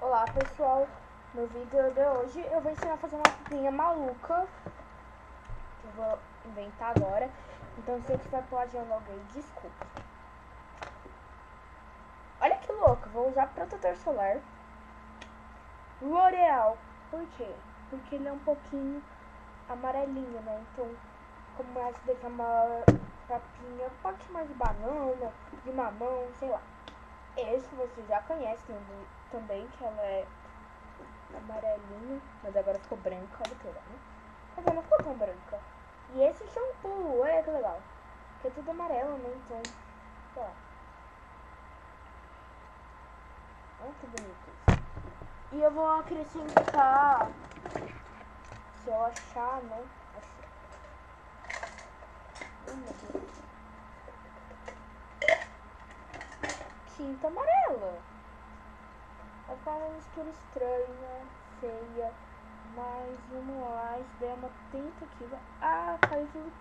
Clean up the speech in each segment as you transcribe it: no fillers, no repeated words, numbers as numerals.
Olá pessoal, no vídeo de hoje eu vou ensinar a fazer uma roupinha maluca que eu vou inventar agora. Então se eu tiver plagiando alguém, desculpa. Olha que louco, vou usar protetor solar L'Oreal. Por quê? Porque ele é um pouquinho amarelinho, né? Então, como essa daqui é uma capinha um pouquinho mais de banana, de mamão, sei lá. Esse você já conhece também, que ela é amarelinha, mas agora ficou branca, olha que legal, né? Mas ela não ficou tão branca. E esse shampoo, olha que legal, que é tudo amarelo, né? Então, sei lá. Olha que bonito isso. E eu vou acrescentar, se eu achar, né? Tinta amarela. Vai ficar uma mistura estranha, feia. Mas vamos lá, isso daí é uma tentativa. Ah, caiu tudo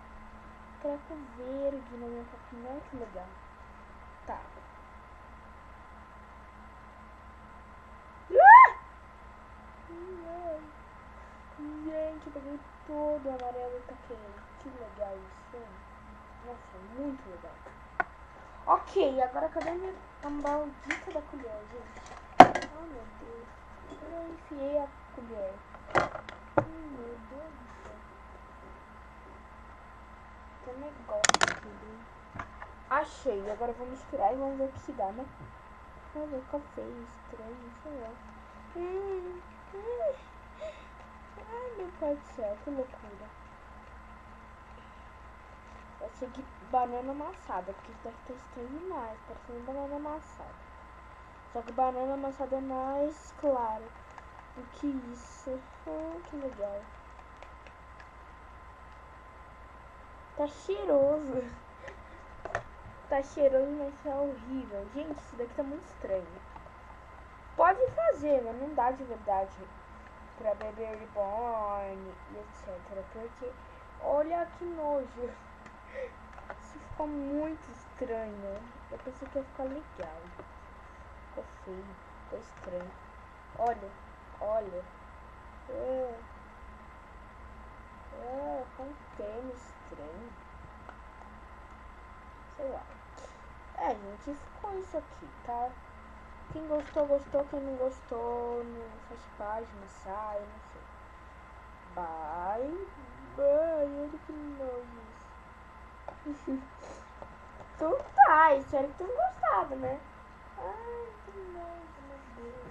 treco verde na minha papinha. Olha que legal. Tá. Gente, eu peguei todo o amarelo e taquei. Que legal isso, hein? Nossa, muito legal. Ok, agora cadê a maldita da colher, gente? Oh, meu Deus. Eu enfiei a colher. Meu Deus do céu. Tem um negócio aqui dentro. Achei, agora eu vou misturar e vamos ver o que se dá, né? Vamos ver qual feio, estranho, sei lá. Ai, meu pai do céu, que loucura. Eu segui banana amassada, porque isso deve estar estranho demais, parecendo banana amassada. Só que banana amassada é mais clara do que isso. Que legal. Tá cheiroso. Tá cheiroso, mas tá horrível. Gente, isso daqui tá muito estranho. Pode fazer, mas não dá de verdade pra beber reborn e etc. Porque olha que nojo. Isso ficou muito estranho. Eu pensei que ia ficar legal. Ficou feio, ficou estranho. Olha, olha. Com um tema estranho. Sei lá. Gente, ficou isso aqui, tá? Quem gostou, gostou. Quem não gostou, não faz página, sai, não sei. Bye. Olha que nojo isso. Então tá, espero que tenham gostado, né? Ai, que nojo, meu Deus.